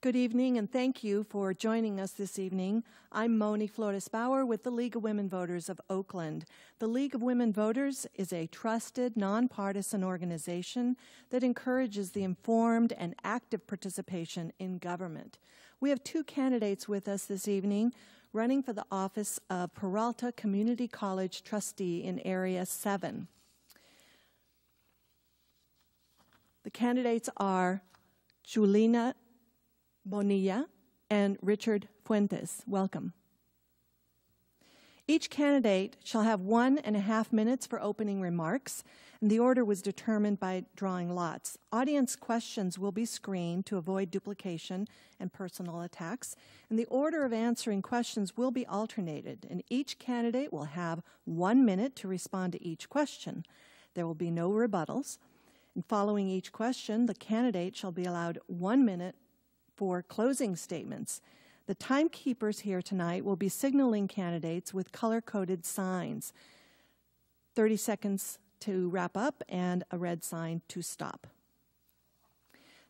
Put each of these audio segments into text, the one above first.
Good evening, and thank you for joining us this evening. I'm Moni Flores-Bauer with the League of Women Voters of Oakland. The League of Women Voters is a trusted, nonpartisan organization that encourages the informed and active participation in government. We have two candidates with us this evening running for the office of Peralta Community College Trustee in Area 7. The candidates are Julina Bonilla and Richard Fuentes. Welcome. Each candidate shall have 1.5 minutes for opening remarks, and the order was determined by drawing lots. Audience questions will be screened to avoid duplication and personal attacks, and the order of answering questions will be alternated, and each candidate will have 1 minute to respond to each question. There will be no rebuttals, and following each question, the candidate shall be allowed 1 minute for closing statements. The timekeepers here tonight will be signaling candidates with color-coded signs. 30 seconds to wrap up and a red sign to stop.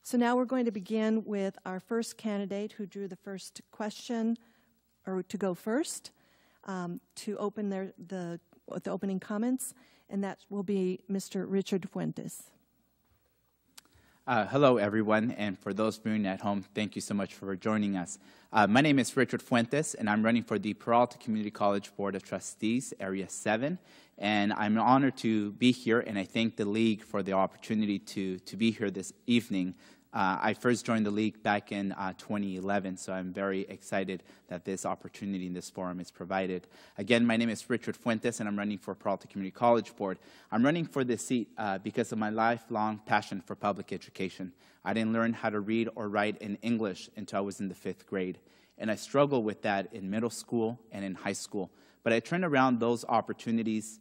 So now we're going to begin with our first candidate who drew the first question, or to go first, to open the opening comments, and that will be Mr. Richard Fuentes. Hello, everyone, and for those viewing at home, thank you so much for joining us. My name is Richard Fuentes, and I'm running for the Peralta Community College Board of Trustees, Area 7, and I'm honored to be here, and I thank the League for the opportunity to be here this evening. I first joined the League back in 2011, so I'm very excited that this opportunity in this forum is provided. Again, my name is Richard Fuentes, and I'm running for Peralta Community College Board. I'm running for this seat because of my lifelong passion for public education. I didn't learn how to read or write in English until I was in the 5th grade, and I struggled with that in middle school and in high school. But I turned around those opportunities,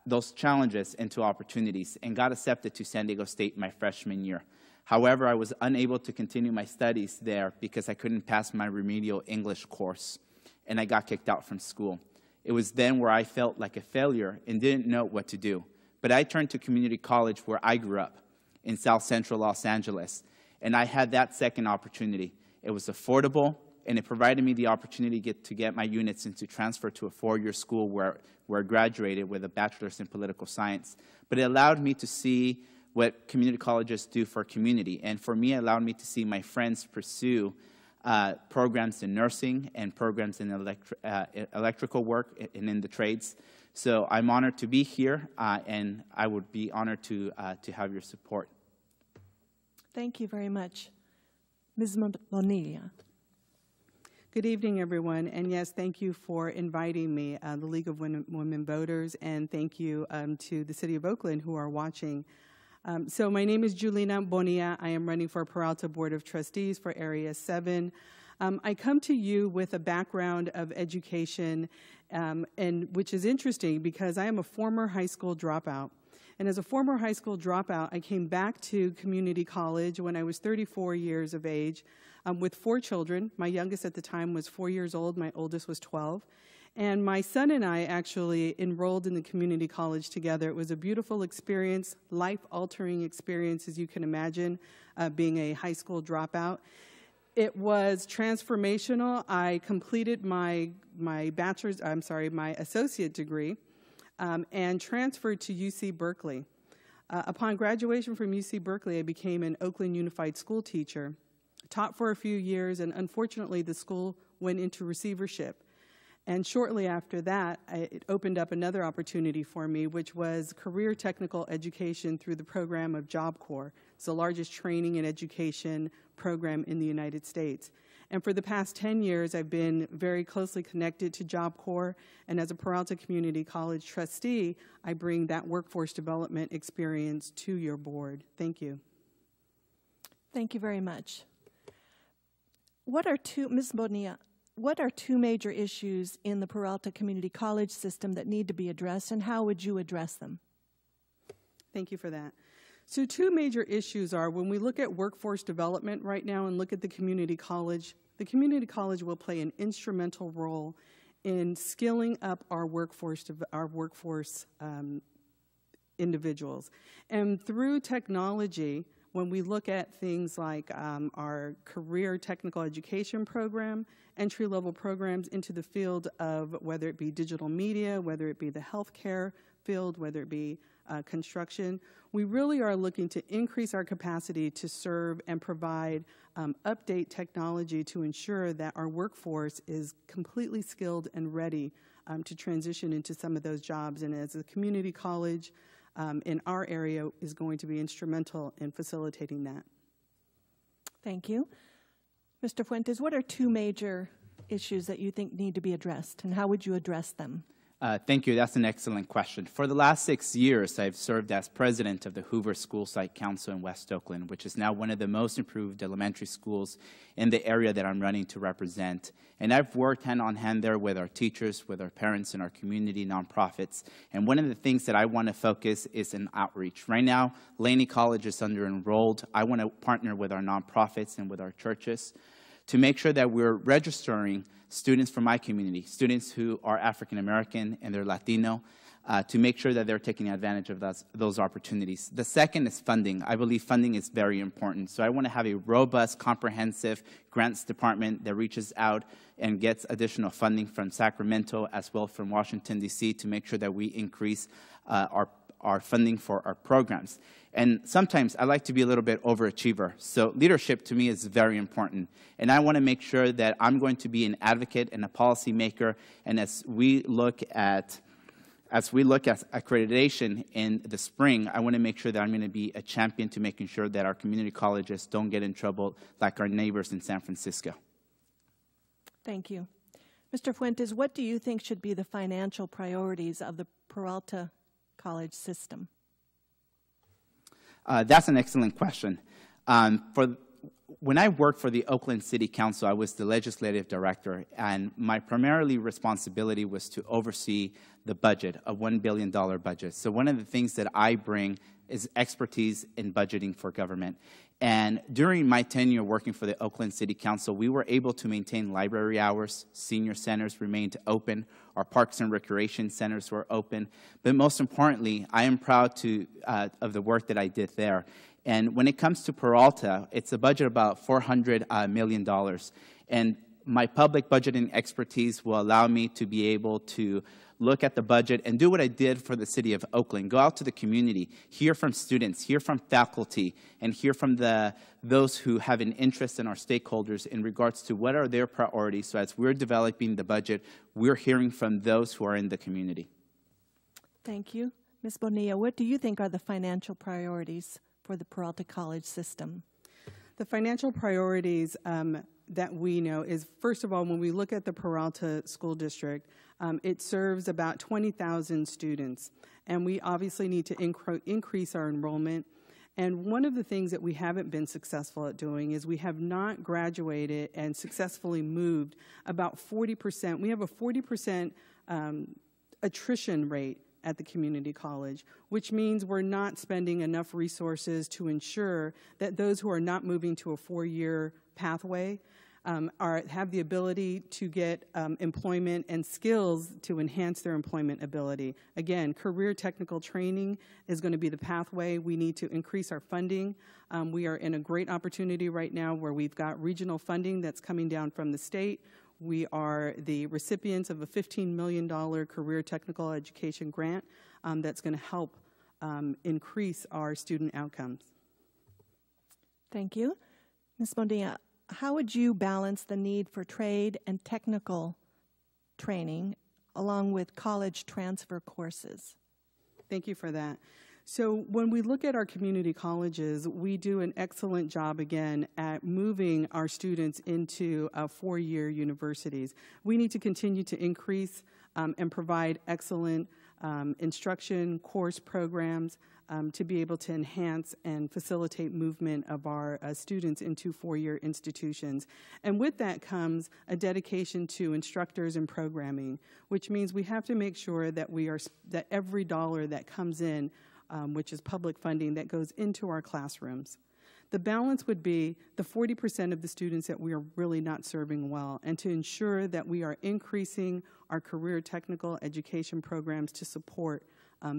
those challenges into opportunities, and got accepted to San Diego State my freshman year. However, I was unable to continue my studies there because I couldn't pass my remedial English course, and I got kicked out from school. It was then where I felt like a failure and didn't know what to do. But I turned to community college where I grew up, in South Central Los Angeles, and I had that second opportunity. It was affordable, and it provided me the opportunity to get my units and to transfer to a 4-year school where I graduated with a bachelor's in political science. But it allowed me to see what community colleges do for community. And for me, it allowed me to see my friends pursue programs in nursing and programs in electrical work and in the trades. So I'm honored to be here, and I would be honored to have your support. Thank you very much. Ms. Bonilla. Good evening, everyone, and yes, thank you for inviting me, the League of Women Voters, and thank you to the City of Oakland who are watching. So my name is Julina Bonilla. I am running for Peralta Board of Trustees for Area 7. I come to you with a background of education, and which is interesting because I am a former high school dropout. And as a former high school dropout, I came back to community college when I was 34 years of age with 4 children. My youngest at the time was 4 years old. My oldest was 12. And my son and I actually enrolled in the community college together. It was a beautiful experience, life-altering experience, as you can imagine, being a high school dropout. It was transformational. I completed my associate degree and transferred to UC Berkeley. Upon graduation from UC Berkeley, I became an Oakland Unified School teacher, taught for a few years, and unfortunately the school went into receivership. And shortly after that, it opened up another opportunity for me, which was career technical education through the program of Job Corps. It's the largest training and education program in the United States. And for the past 10 years, I've been very closely connected to Job Corps, and as a Peralta Community College trustee, I bring that workforce development experience to your board. Thank you. Thank you very much. Ms. Bonilla, what are 2 major issues in the Peralta Community College system that need to be addressed, and how would you address them? Thank you for that. So 2 major issues are, when we look at workforce development right now and look at the community college will play an instrumental role in skilling up our workforce individuals. And through technology, When we look at things like our career technical education program, entry-level programs into the field of whether it be digital media, whether it be the healthcare field, whether it be construction, we really are looking to increase our capacity to serve and provide update technology to ensure that our workforce is completely skilled and ready to transition into some of those jobs. And as a community college in our area is going to be instrumental in facilitating that. Thank you. Mr. Fuentes, what are two major issues that you think need to be addressed, and how would you address them? Thank you. That's an excellent question. For the last 6 years, I've served as president of the Hoover School Site Council in West Oakland, which is now one of the most improved elementary schools in the area that I'm running to represent. And I've worked hand on hand there with our teachers, with our parents, and our community nonprofits. And one of the things that I want to focus is in outreach. Right now, Laney College is under-enrolled. I want to partner with our nonprofits and with our churches to make sure that we're registering students from my community, students who are African American and they're Latino, to make sure that they're taking advantage of those opportunities. The second is funding. I believe funding is very important. So I want to have a robust, comprehensive grants department that reaches out and gets additional funding from Sacramento as well from Washington, D.C. to make sure that we increase our funding for our programs. And sometimes I like to be a little bit overachiever. So leadership to me is very important. And I want to make sure that I'm going to be an advocate and a policymaker. And as we look at accreditation in the spring, I want to make sure that I'm going to be a champion to making sure that our community colleges don't get in trouble like our neighbors in San Francisco. Thank you. Mr. Fuentes, what do you think should be the financial priorities of the Peralta College system? That's an excellent question. When I worked for the Oakland City Council, I was the legislative director, and my primarily responsibility was to oversee the budget, a $1 billion budget. So one of the things that I bring is expertise in budgeting for government. And during my tenure working for the Oakland City Council, we were able to maintain library hours, senior centers remained open, our parks and recreation centers were open. But most importantly, I am proud of the work that I did there. And when it comes to Peralta, it's a budget of about $400 million. And my public budgeting expertise will allow me to be able to look at the budget and do what I did for the city of Oakland, go out to the community, hear from students, hear from faculty, and hear from those who have an interest in our stakeholders in regards to what are their priorities. So as we're developing the budget, we're hearing from those who are in the community. Thank you. Ms. Bonilla, what do you think are the financial priorities for the Peralta College system? The financial priorities that we know is, first of all, when we look at the Peralta School District, it serves about 20,000 students, and we obviously need to increase our enrollment. And one of the things that we haven't been successful at doing is we have not graduated and successfully moved about 40%. We have a 40% attrition rate at the community college, which means we're not spending enough resources to ensure that those who are not moving to a 4-year pathway have the ability to get employment and skills to enhance their employment ability. Again, career technical training is going to be the pathway. We need to increase our funding. We are in a great opportunity right now where we've got regional funding that's coming down from the state. We are the recipients of a $15 million career technical education grant that's going to help increase our student outcomes. Thank you. Ms. Bonilla, how would you balance the need for trade and technical training along with college transfer courses? Thank you for that. So when we look at our community colleges, we do an excellent job, again, at moving our students into 4-year universities. We need to continue to increase and provide excellent instruction, course programs to be able to enhance and facilitate movement of our students into 4-year institutions. And with that comes a dedication to instructors and programming, which means we have to make sure that that every dollar that comes in, which is public funding, that goes into our classrooms. The balance would be the 40% of the students that we are really not serving well, and to ensure that we are increasing our career technical education programs to support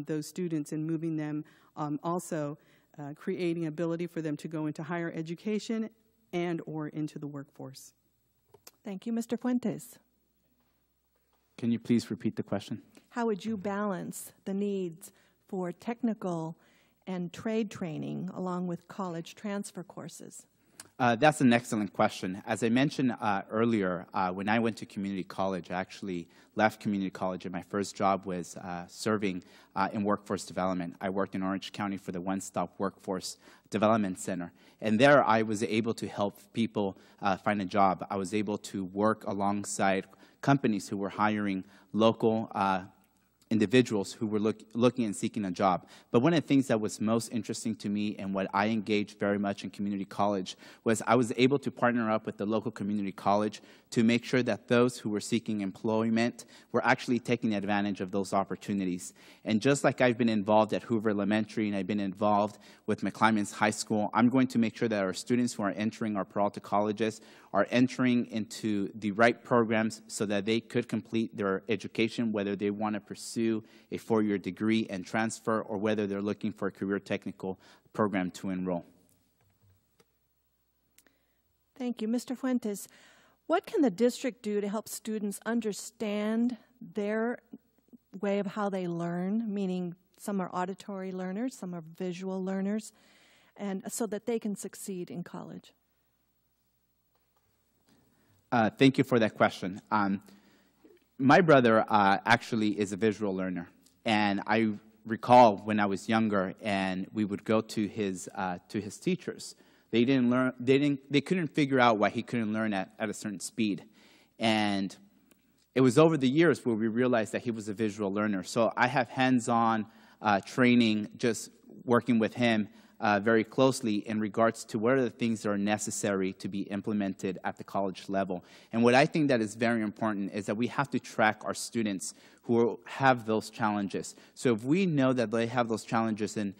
those students and moving them also creating ability for them to go into higher education and or into the workforce. Thank you. Mr. Fuentes, Can you please repeat the question? how would you balance the needs for technical and trade training along with college transfer courses? That's an excellent question. As I mentioned earlier, when I went to community college, I actually left community college, and my first job was serving in workforce development. I worked in Orange County for the One Stop Workforce Development Center. And there I was able to help people find a job. I was able to work alongside companies who were hiring local individuals who were looking and seeking a job. But one of the things that was most interesting to me and what I engaged very much in community college was I was able to partner up with the local community college to make sure that those who were seeking employment were actually taking advantage of those opportunities. And just like I've been involved at Hoover Elementary and I've been involved with McClymonds High School, I'm going to make sure that our students who are entering our Peralta colleges are entering into the right programs so that they could complete their education, whether they want to pursue a four-year degree and transfer or whether they're looking for a career technical program to enroll. Thank you. Mr. Fuentes, what can the district do to help students understand their way of how they learn, meaning some are auditory learners, some are visual learners, and so that they can succeed in college? Thank you for that question. My brother actually is a visual learner, and I recall when I was younger and we would go to his teachers. They couldn't figure out why he couldn't learn at a certain speed. And it was over the years where we realized that he was a visual learner. So I have hands-on training just working with him very closely in regards to what are the things that are necessary to be implemented at the college level. And what I think that is very important is that we have to track our students who have those challenges. So if we know that they have those challenges in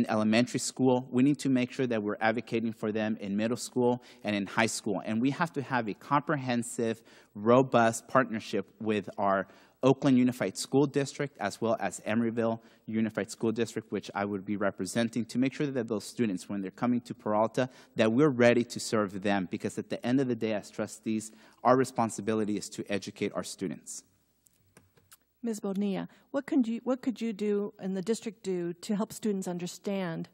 elementary school, we need to make sure that we're advocating for them in middle school and in high school. And we have to have a comprehensive, robust partnership with our Oakland Unified School District as well as Emeryville Unified School District, which I would be representing, to make sure that those students, when they're coming to Peralta, that we're ready to serve them, because at the end of the day, as trustees, our responsibility is to educate our students. Ms. Bonilla, what could you do and the district do to help students understand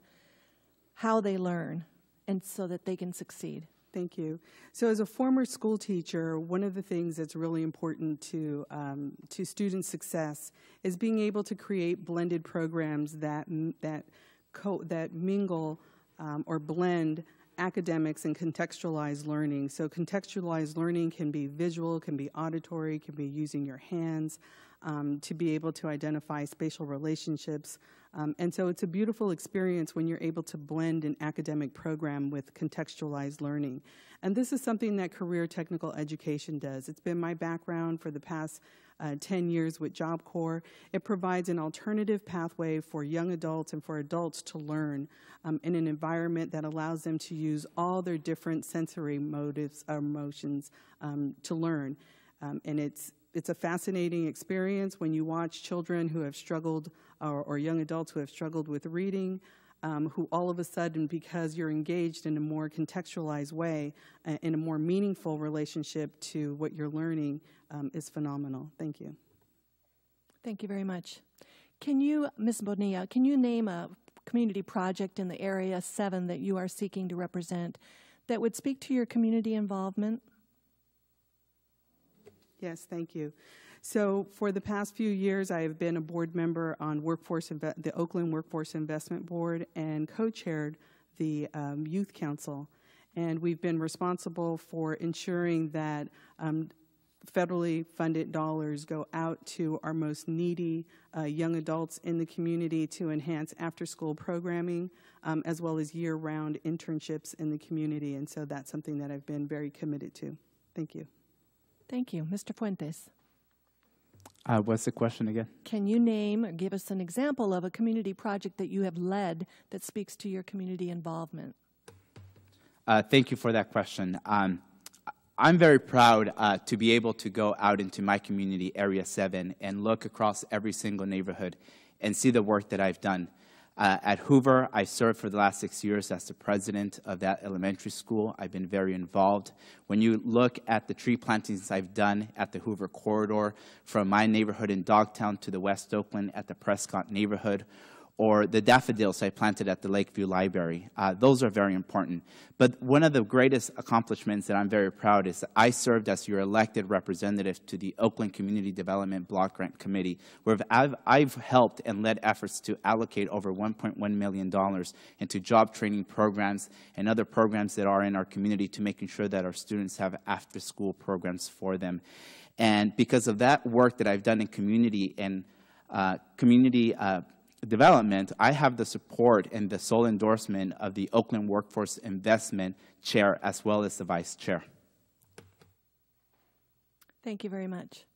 how they learn and so that they can succeed? Thank you. So as a former school teacher, one of the things that's really important to student success is being able to create blended programs that mingle or blend academics and contextualized learning. So contextualized learning can be visual, can be auditory, can be using your hands to be able to identify spatial relationships. And so it's a beautiful experience when you're able to blend an academic program with contextualized learning. And this is something that career technical education does. It's been my background for the past 10 years with Job Corps. It provides an alternative pathway for young adults and for adults to learn in an environment that allows them to use all their different sensory motives or emotions to learn. And it's a fascinating experience when you watch children who have struggled or young adults who have struggled with reading, who all of a sudden, because you're engaged in a more contextualized way, in a more meaningful relationship to what you're learning, is phenomenal. Thank you. Thank you very much. Can you, Ms. Bonilla, can you name a community project in the Area 7 that you are seeking to represent that would speak to your community involvement? Yes, thank you. So for the past few years, I have been a board member on the Oakland Workforce Investment Board and co-chaired the Youth Council. And we've been responsible for ensuring that federally funded dollars go out to our most needy young adults in the community to enhance after-school programming, as well as year-round internships in the community. And so that's something that I've been very committed to. Thank you. Thank you. Mr. Fuentes. What's the question again? Can you name or give us an example of a community project that you have led that speaks to your community involvement? Thank you for that question. I'm very proud to be able to go out into my community, Area 7, and look across every single neighborhood and see the work that I've done. At Hoover, I served for the last 6 years as the president of that elementary school. I've been very involved. When you look at the tree plantings I've done at the Hoover corridor, from my neighborhood in Dogtown to the West Oakland at the Prescott neighborhood, or the daffodils I planted at the Lakeview Library. Those are very important. But one of the greatest accomplishments that I'm very proud is that I served as your elected representative to the Oakland Community Development Block Grant Committee, where I've helped and led efforts to allocate over $1.1 million into job training programs and other programs that are in our community to making sure that our students have after-school programs for them. And because of that work that I've done in community and development, I have the support and the sole endorsement of the Oakland Workforce Investment Chair as well as the Vice Chair. Thank you very much.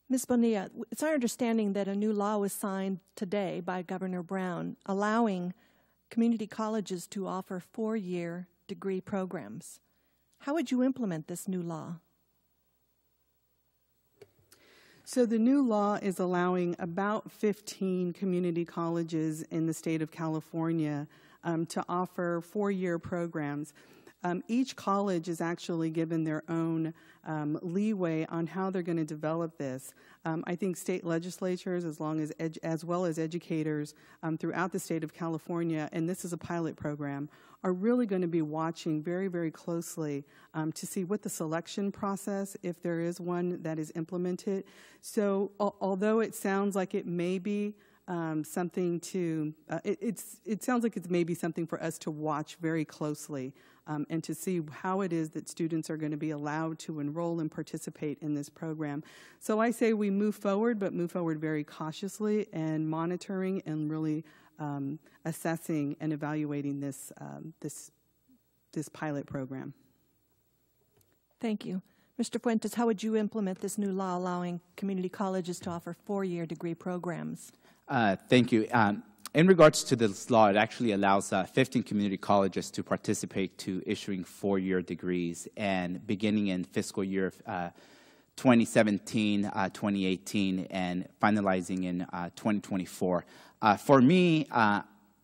Ms. Bonilla, it's our understanding that a new law was signed today by Governor Brown allowing community colleges to offer 4-year degree programs. How would you implement this new law? So the new law is allowing about 15 community colleges in the state of California to offer 4-year programs. Each college is actually given their own leeway on how they're going to develop this. I think state legislatures, as well as educators throughout the state of California, and this is a pilot program, are really going to be watching very, very closely to see what the selection process, if there is one that is implemented. So although it sounds like it may be something to, it sounds like it's maybe something for us to watch very closely and to see how it is that students are going to be allowed to enroll and participate in this program. So I say we move forward, but move forward very cautiously and monitoring and really assessing and evaluating this, this pilot program. Thank you. Mr. Fuentes, how would you implement this new law allowing community colleges to offer 4-year degree programs? Thank you. In regards to this law, it actually allows 15 community colleges to participate to issuing 4-year degrees, and beginning in fiscal year 2017, 2018, and finalizing in 2024. For me,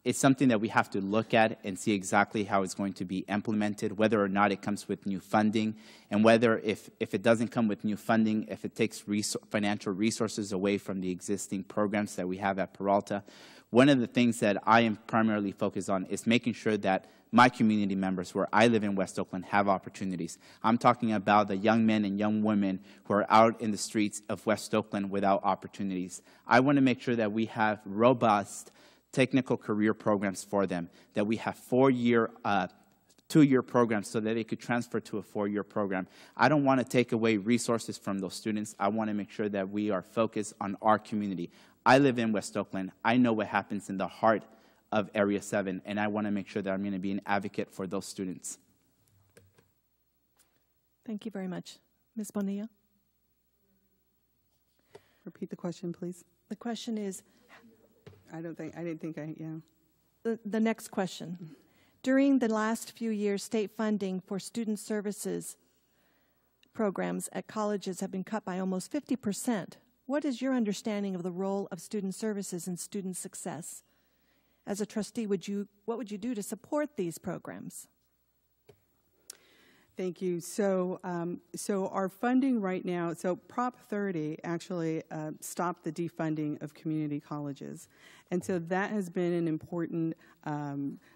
it's something that we have to look at and see exactly how it's going to be implemented, whether or not it comes with new funding, and whether if it doesn't come with new funding, if it takes financial resources away from the existing programs that we have at Peralta. One of the things that I am primarily focused on is making sure that my community members where I live in West Oakland have opportunities. I'm talking about the young men and young women who are out in the streets of West Oakland without opportunities. I want to make sure that we have robust technical career programs for them, that we have 4-year, 2-year programs so that they could transfer to a 4-year program. I don't want to take away resources from those students. I want to make sure that we are focused on our community. I live in West Oakland. I know what happens in the heart of Area 7, and I want to make sure that I'm going to be an advocate for those students. Thank you very much. Ms. Bonilla? Repeat the question, please. The question is, The next question. During the last few years, state funding for student services programs at colleges have been cut by almost 50%. What is your understanding of the role of student services in student success? As a trustee, what would you do to support these programs? Thank you. So, our funding right now, so Prop 30 actually stopped the defunding of community colleges. And so that has been an important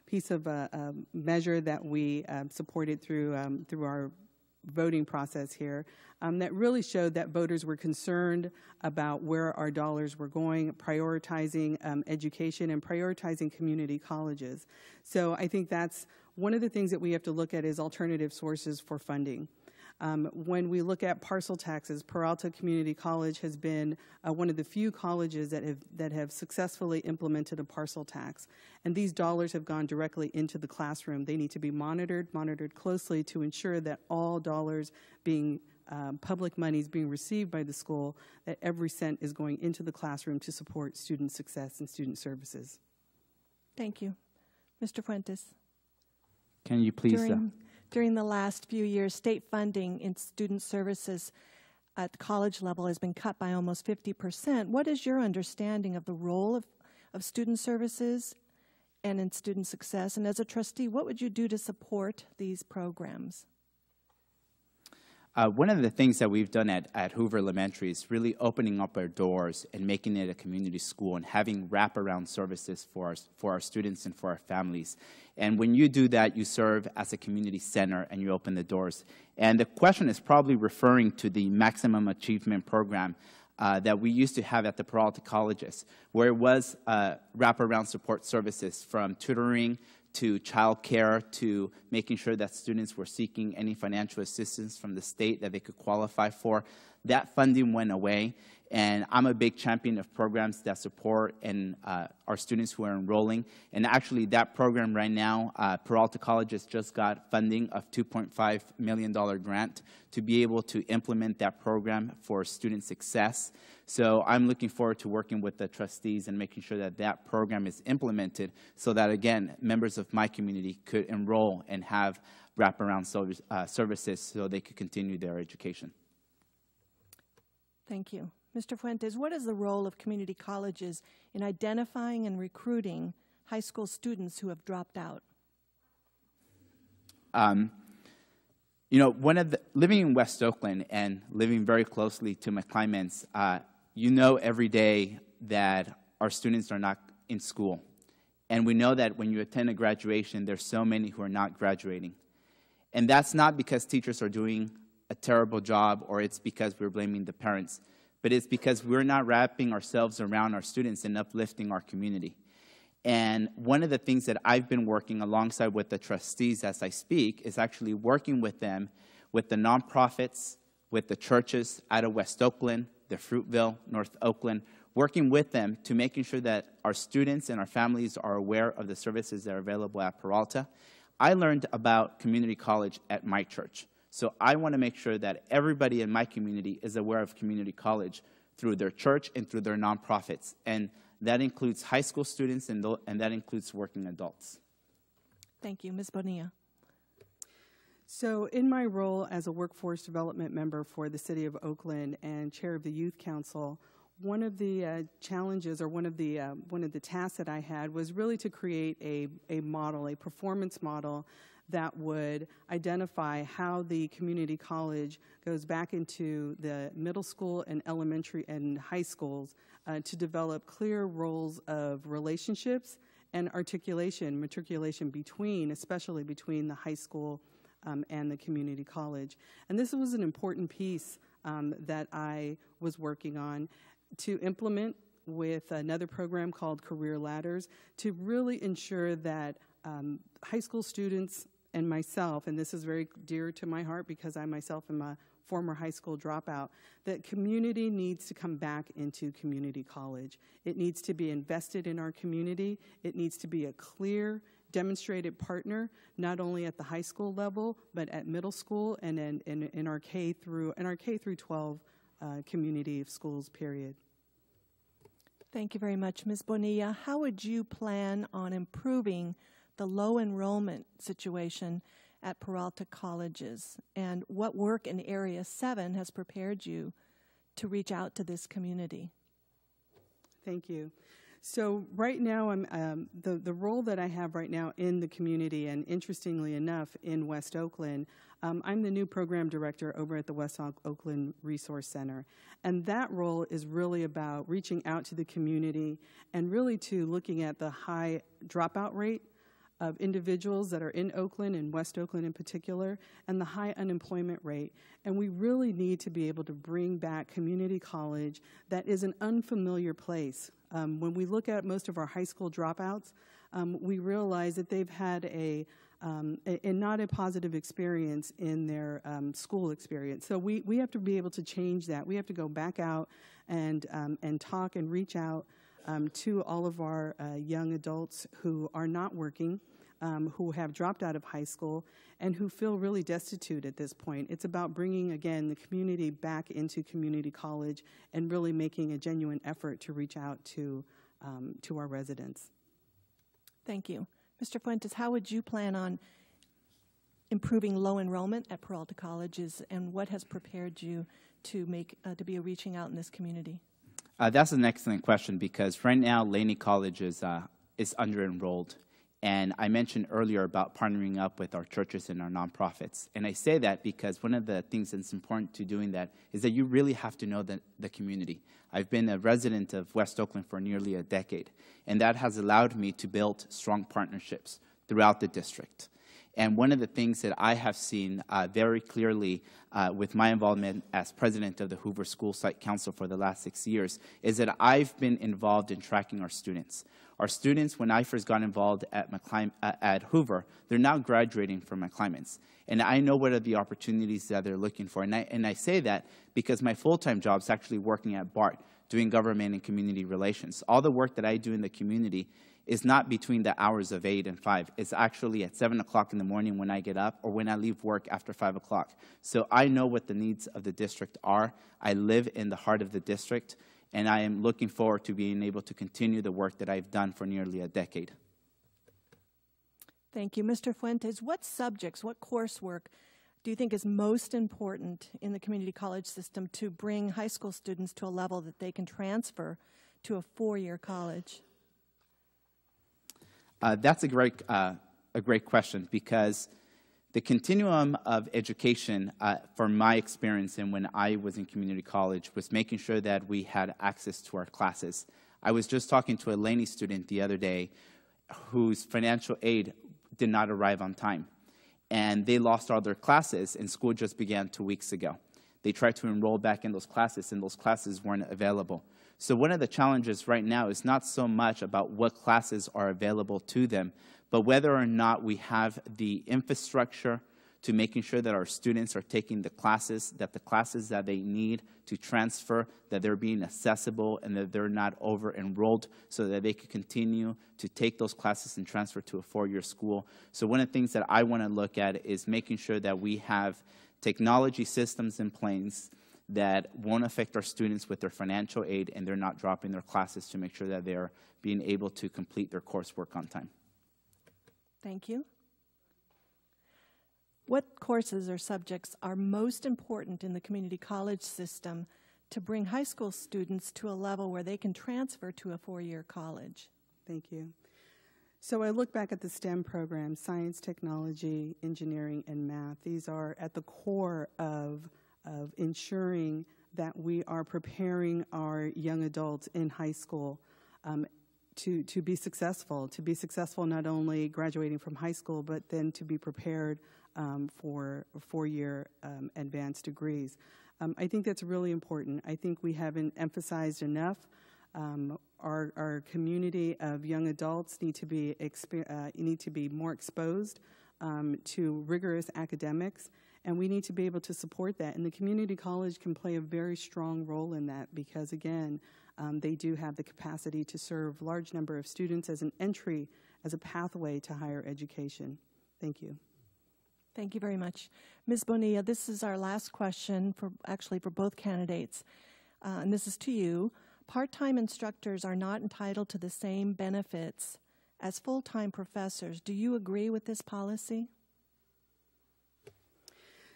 piece of a measure that we supported through our voting process here that really showed that voters were concerned about where our dollars were going, prioritizing education and prioritizing community colleges. So I think that's one of the things that we have to look at is alternative sources for funding. When we look at parcel taxes, Peralta Community College has been one of the few colleges that have successfully implemented a parcel tax. And these dollars have gone directly into the classroom. They need to be monitored closely to ensure that all dollars being public monies being received by the school, that every cent is going into the classroom to support student success and student services. Thank you. Mr. Fuentes? Can you please... During the last few years, state funding in student services at the college level has been cut by almost 50%. What is your understanding of the role of Student Services and in Student Success. And as a trustee, what would you do to support these programs? One of the things that we've done at Hoover Elementary is really opening up our doors and making it a community school and having wraparound services for our students and for our families. And when you do that, you serve as a community center and you open the doors. And the question is probably referring to the Maximum Achievement Program that we used to have at the Peralta colleges, where it was wraparound support services from tutoring to child care, to making sure that students were seeking any financial assistance from the state that they could qualify for. That funding went away, and I'm a big champion of programs that support our students who are enrolling. And actually, that program right now, Peralta Colleges just got funding of $2.5 million grant to be able to implement that program for student success. So I'm looking forward to working with the trustees and making sure that that program is implemented so that, again, members of my community could enroll and have wraparound services so they could continue their education. Thank you. Mr. Fuentes, what is the role of community colleges in identifying and recruiting high school students who have dropped out? You know, living in West Oakland and living very closely to McClymonds, you know every day that our students are not in school. And we know that when you attend a graduation, there's so many who are not graduating. And that's not because teachers are doing a terrible job or it's because we're blaming the parents, but it's because we're not wrapping ourselves around our students and uplifting our community. And one of the things that I've been working alongside with the trustees as I speak is actually working with them, with the nonprofits, with the churches out of West Oakland, the Fruitville, North Oakland, working with them to making sure that our students and our families are aware of the services that are available at Peralta. I learned about community college at my church. So I want to make sure that everybody in my community is aware of community college through their church and through their nonprofits. And that includes high school students and that includes working adults. Thank you. Ms. Bonilla. So in my role as a workforce development member for the City of Oakland and chair of the Youth Council, one of the challenges or one of the tasks that I had was really to create a model, a performance model that would identify how the community college goes back into the middle school and elementary and high schools to develop clear roles of relationships and matriculation especially between the high school and the community college. And this was an important piece that I was working on to implement with another program called Career Ladders to really ensure that high school students and myself, and this is very dear to my heart because I myself am a former high school dropout, that community needs to come back into community college. It needs to be invested in our community. It needs to be a clear, demonstrated partner, not only at the high school level, but at middle school and in our K through 12 community of schools, period. Thank you very much. Ms. Bonilla, how would you plan on improving the low enrollment situation at Peralta colleges, and what work in Area 7 has prepared you to reach out to this community? Thank you. So right now, I'm the role that I have right now in the community, and interestingly enough, in West Oakland, I'm the new program director over at the West Oakland Resource Center. And that role is really about reaching out to the community and really to looking at the high dropout rate of individuals that are in Oakland and West Oakland in particular, and the high unemployment rate. And we really need to be able to bring back community college that is an unfamiliar place. When we look at most of our high school dropouts, we realize that they've had a not a positive experience in their school experience. So we have to be able to change that. We have to go back out and talk and reach out to all of our young adults who are not working, who have dropped out of high school, and who feel really destitute at this point. It's about bringing, again, the community back into community college and really making a genuine effort to reach out to our residents. Thank you. Mr. Fuentes, how would you plan on improving low enrollment at Peralta colleges, and what has prepared you to be reaching out in this community? That's an excellent question, because right now Laney College is under-enrolled. And I mentioned earlier about partnering up with our churches and our nonprofits. And I say that because one of the things that's important to doing that is that you really have to know the community. I've been a resident of West Oakland for nearly a decade, and that has allowed me to build strong partnerships throughout the district. And one of the things that I have seen very clearly with my involvement as president of the Hoover School Site Council for the last 6 years is that I've been involved in tracking our students. Our students, when I first got involved at Hoover, they're now graduating from McClymonds. And I know what are the opportunities that they're looking for. And I say that because my full-time job is actually working at BART, doing government and community relations. All the work that I do in the community is not between the hours of 8 and 5. It's actually at 7 o'clock in the morning when I get up, or when I leave work after 5 o'clock. So I know what the needs of the district are. I live in the heart of the district, and I am looking forward to being able to continue the work that I've done for nearly a decade. Thank you. Mr. Fuentes, what subjects, what coursework do you think is most important in the community college system to bring high school students to a level that they can transfer to a 4-year college? That's a great question, because the continuum of education, from my experience and when I was in community college, was making sure that we had access to our classes. I was just talking to a Laney student the other day whose financial aid did not arrive on time, and they lost all their classes, and school just began 2 weeks ago. They tried to enroll back in those classes, and those classes weren't available. So one of the challenges right now is not so much about what classes are available to them, but whether or not we have the infrastructure to making sure that our students are taking the classes that they need to transfer, that they're being accessible, and that they're not over-enrolled, so that they can continue to take those classes and transfer to a 4-year school. So one of the things that I want to look at is making sure that we have technology systems in place that won't affect our students with their financial aid, and they're not dropping their classes, to make sure that they're being able to complete their coursework on time. Thank you. What courses or subjects are most important in the community college system to bring high school students to a level where they can transfer to a 4-year college? Thank you. So I look back at the STEM programs: science, technology, engineering, and math. These are at the core of ensuring that we are preparing our young adults in high school to be successful not only graduating from high school, but then to be prepared for 4-year advanced degrees. I think that's really important. I think we haven't emphasized enough. Our community of young adults need to be more exposed to rigorous academics, and we need to be able to support that. And the community college can play a very strong role in that, because, again, they do have the capacity to serve a large number of students as an entry, as a pathway to higher education. Thank you. Thank you very much. Ms. Bonilla, this is our last question for both candidates, and this is to you. Part-time instructors are not entitled to the same benefits as full-time professors. Do you agree with this policy?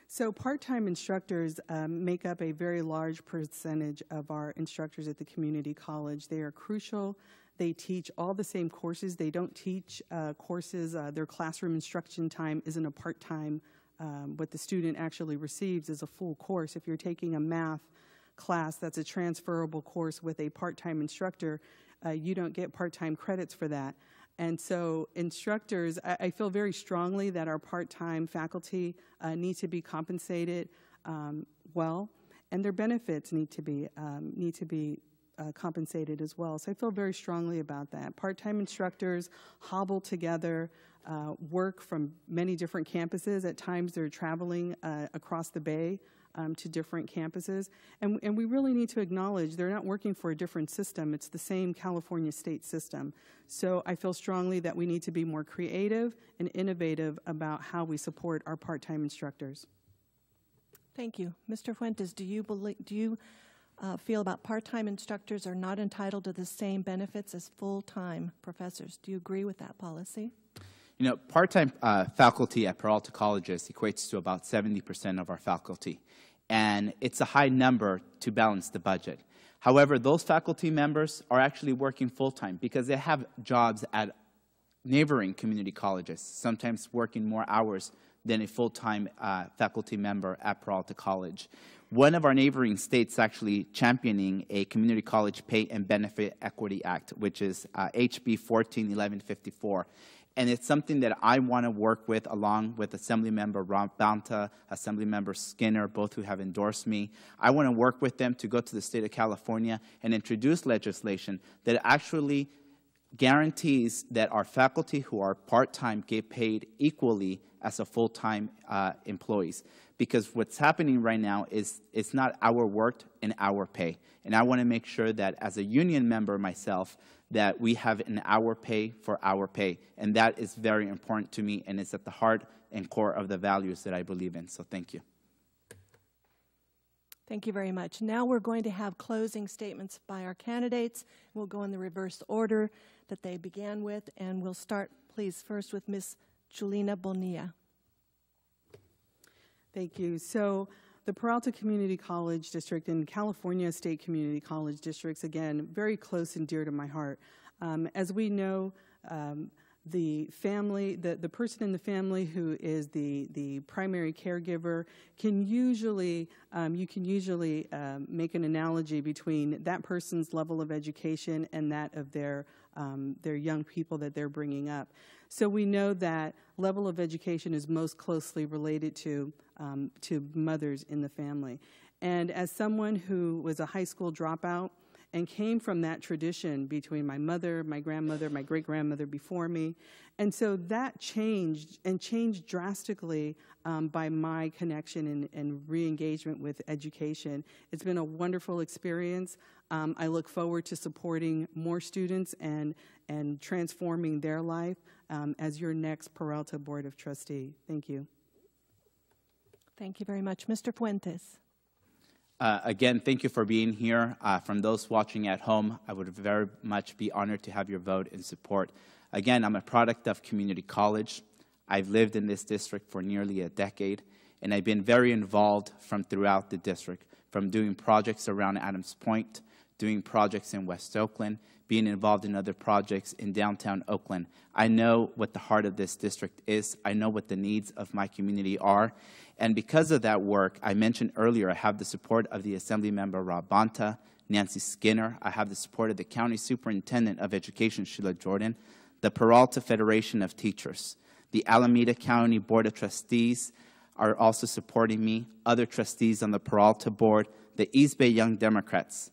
So part-time instructors make up a very large percentage of our instructors at the community college. They are crucial. They teach all the same courses. They don't teach courses. Their classroom instruction time isn't a part-time. What the student actually receives is a full course. If you're taking a math class that's a transferable course with a part-time instructor, you don't get part-time credits for that. And so instructors, I feel very strongly that our part-time faculty need to be compensated well, and their benefits need to be compensated as well. So I feel very strongly about that. Part-time instructors hobble together, work from many different campuses. At times they're traveling across the bay to different campuses. And we really need to acknowledge they're not working for a different system. It's the same California state system. So I feel strongly that we need to be more creative and innovative about how we support our part-time instructors. Thank you. Mr. Fuentes, do you feel about part-time instructors are not entitled to the same benefits as full-time professors? Do you agree with that policy? You know, part-time faculty at Peralta colleges equates to about 70% of our faculty, and it's a high number to balance the budget. However, those faculty members are actually working full-time because they have jobs at neighboring community colleges, sometimes working more hours than a full-time faculty member at Peralta College. One of our neighboring states actually championing a Community College Pay and Benefit Equity Act, which is HB 141154. And it's something that I want to work with along with Assemblymember Peralta, Assemblymember Skinner, both who have endorsed me. I want to work with them to go to the state of California and introduce legislation that actually guarantees that our faculty who are part-time get paid equally as a full-time employees. Because what's happening right now is it's not our work and our pay. And I want to make sure that as a union member myself, that we have an hour pay for our pay. And that is very important to me, and it's at the heart and core of the values that I believe in. So thank you. Thank you very much. Now we're going to have closing statements by our candidates. We'll go in the reverse order that they began with, and we'll start, please, first with Ms. Julina Bonilla. Thank you. So the Peralta Community College District and California State Community College Districts, again, very close and dear to my heart. As we know, the family, the person in the family who is the primary caregiver can usually, you can usually make an analogy between that person's level of education and that of their young people that they're bringing up. So we know that level of education is most closely related to mothers in the family. And as someone who was a high school dropout and came from that tradition between my mother, my grandmother, my great-grandmother before me, and so that changed, and changed drastically by my connection and re-engagement with education. It's been a wonderful experience. I look forward to supporting more students and transforming their life as your next Peralta Board of Trustee. Thank you. Thank you very much. Mr. Fuentes. Again, thank you for being here. From those watching at home, I would very much be honored to have your vote and support. Again, I'm a product of community college. I've lived in this district for nearly a decade, and I've been very involved from throughout the district, from doing projects around Adams Point, doing projects in West Oakland, being involved in other projects in downtown Oakland. I know what the heart of this district is. I know what the needs of my community are. And because of that work, I mentioned earlier, I have the support of the Assemblymember Rob Bonta, Nancy Skinner. I have the support of the County Superintendent of Education, Sheila Jordan, the Peralta Federation of Teachers. The Alameda County Board of Trustees are also supporting me, other trustees on the Peralta Board, the East Bay Young Democrats,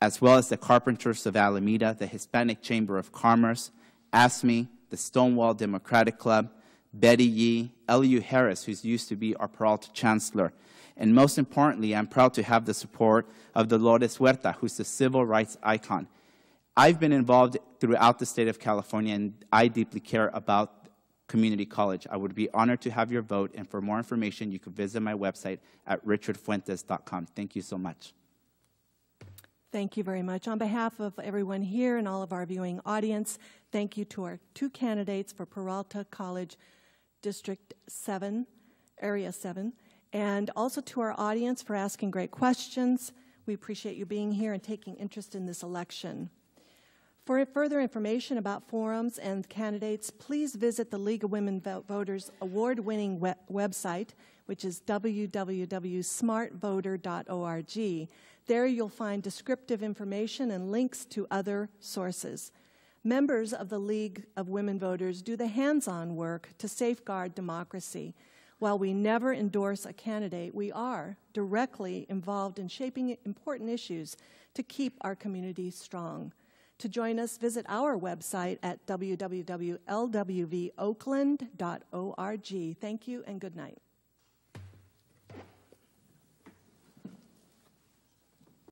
as well as the Carpenters of Alameda, the Hispanic Chamber of Commerce, ASME, the Stonewall Democratic Club, Betty Yee, Eliu Harris, who used to be our Peralta Chancellor. And most importantly, I'm proud to have the support of Dolores Huerta, who's a civil rights icon. I've been involved throughout the state of California, and I deeply care about community college. I would be honored to have your vote, and for more information, you can visit my website at richardfuentes.com. Thank you so much. Thank you very much. On behalf of everyone here and all of our viewing audience, thank you to our two candidates for Peralta College District 7, Area 7, and also to our audience for asking great questions. We appreciate you being here and taking interest in this election. For further information about forums and candidates, please visit the League of Women Voters award-winning website, which is www.smartvoter.org. There you'll find descriptive information and links to other sources. Members of the League of Women Voters do the hands-on work to safeguard democracy. While we never endorse a candidate, we are directly involved in shaping important issues to keep our community strong. To join us, visit our website at www.lwvoakland.org. Thank you and good night.